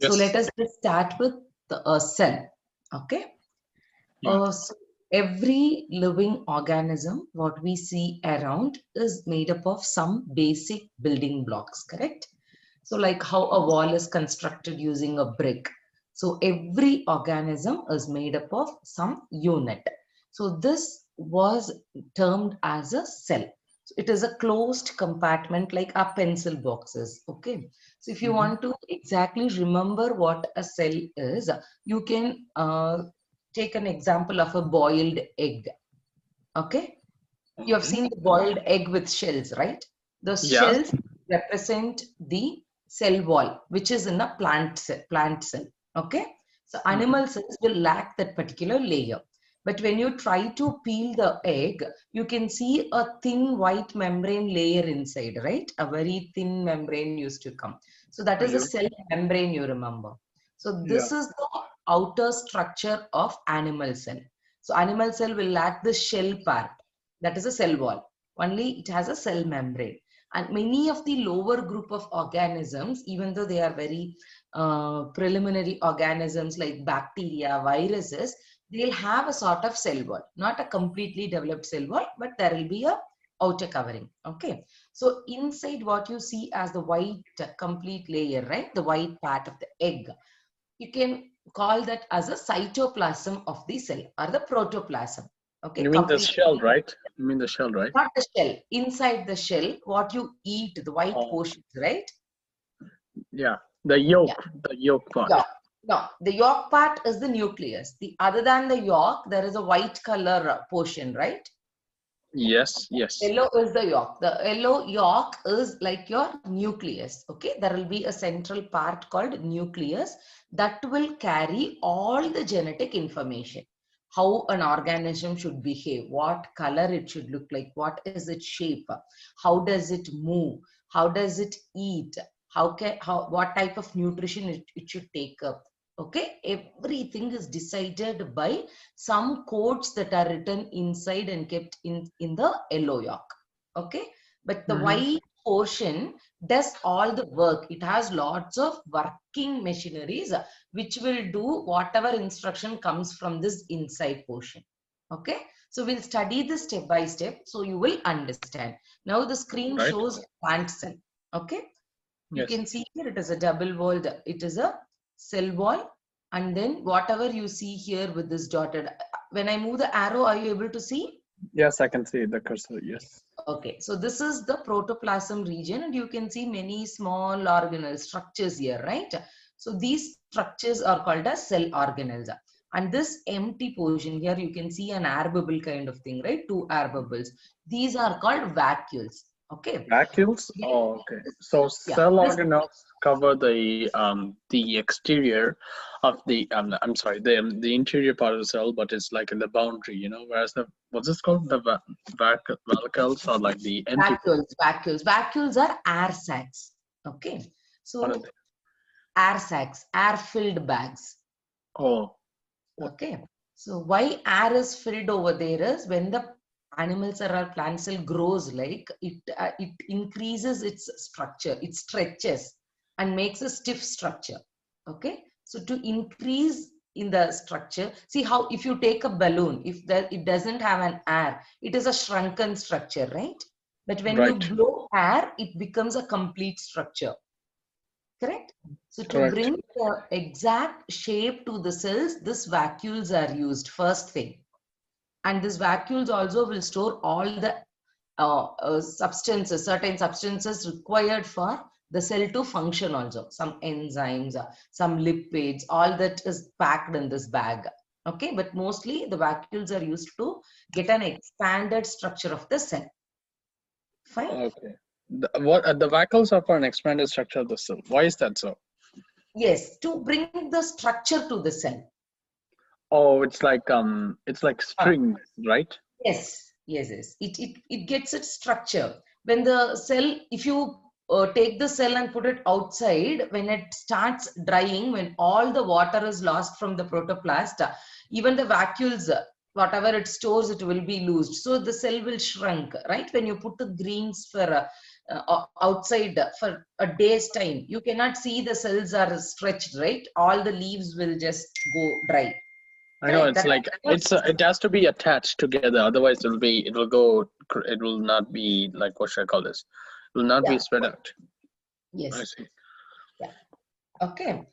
So Yes. let us just start with the cell. Okay. Yeah. So every living organism, what we see around, is made up of some basic building blocks, correct? So like how a wall is constructed using a brick. So every organism is made up of some unit. So this was termed as a cell. So it is a closed compartment like our pencil boxes. Okay. So if you Mm-hmm. want to exactly remember what a cell is, you can take an example of a boiled egg. Okay. You have Okay. seen the boiled egg with shells, right? Those Yeah. shells represent the cell wall, which is in a plant cell. Okay. So Mm-hmm. animal cells will lack that particular layer. But when you try to peel the egg, you can see a thin white membrane layer inside, right? A very thin membrane used to come. So that I is a do. cell membrane, you remember. So Yeah. this is the outer structure of animal cell. So animal cell will lack the shell part, that is a cell wall. Only it has a cell membrane. And many of the lower group of organisms, even though they are very preliminary organisms like bacteria, viruses, they'll have a sort of cell wall, not a completely developed cell wall, but there will be a outer covering. Okay. So inside what you see as the white complete layer, right? The white part of the egg, you can call that as a cytoplasm of the cell or the protoplasm. Okay, You mean the complete. shell, right? You mean the shell, right? Not the shell. Inside the shell, what you eat, the white Oh, portions, right? yeah. The Yeah. yolk part. Yeah. No, the yolk part is the nucleus. The other than the yolk, there is a white color portion, right? Yes, yes. Yellow is the yolk. The yellow yolk is like your nucleus. Okay, there will be a central part called nucleus that will carry all the genetic information. How an organism should behave, what color it should look like, what is its shape, how does it move, how does it eat, what type of nutrition it should take up. Okay, everything is decided by some codes that are written inside and kept in the yellow yolk. Okay, but the Mm-hmm. white portion does all the work. It has lots of working machineries which will do whatever instruction comes from this inside portion. Okay, so we'll study this step by step so you will understand. Now the screen Right? shows plant cell. Okay, you Yes. can see here it is a double walled, it is a cell wall, and then whatever you see here with this dotted, when I move the arrow, are you able to see? Yes, I can see the cursor. Yes. Okay, so this is the protoplasm region, and you can see many small organelle structures here, right? So these structures are called as cell organelles. And this empty portion here, you can see an air bubble kind of thing, right? Two air bubbles. These are called vacuoles. Okay. Vacuoles? Oh, okay. So Yeah, cell this organelles cover the exterior of the I'm sorry, the interior part of the cell, but it's like in the boundary, whereas the what's this called? The vacuoles are like the empty portion. vacuoles are air sacs. Okay. What are So they? air sacs, air filled bags. Oh, what? Okay. So why air is filled over there is when the animal cell or plant cell grows, like it increases its structure, it stretches and makes a stiff structure. Okay. So to increase in the structure, see how if you take a balloon, if that it doesn't have an air, it is a shrunken structure, right? But when you Right. blow air, it becomes a complete structure. Correct? So to Correct. bring the exact shape to the cells, these vacuoles are used, first thing. And these vacuoles also will store all the substances, certain substances required for the cell to function also. Some enzymes, some lipids, all that is packed in this bag. Okay, but mostly the vacuoles are used to get an expanded structure of the cell. Fine? Okay. The vacuoles are for an expanded structure of the cell. Why is that so? Yes, to bring the structure to the cell. Oh, it's like strings, right? Yes. It gets its structure. When the cell, if you take the cell and put it outside, when it starts drying, when all the water is lost from the protoplast, even the vacuoles, whatever it stores, it will be loosed. So the cell will shrink, right? When you put the greens for outside for a day's time, you cannot see the cells are stretched, right? All the leaves will just go dry. I know, it's like it has to be attached together, otherwise it will not be like, what should I call this? It will not be spread out. Yes. I see. Yeah. Okay.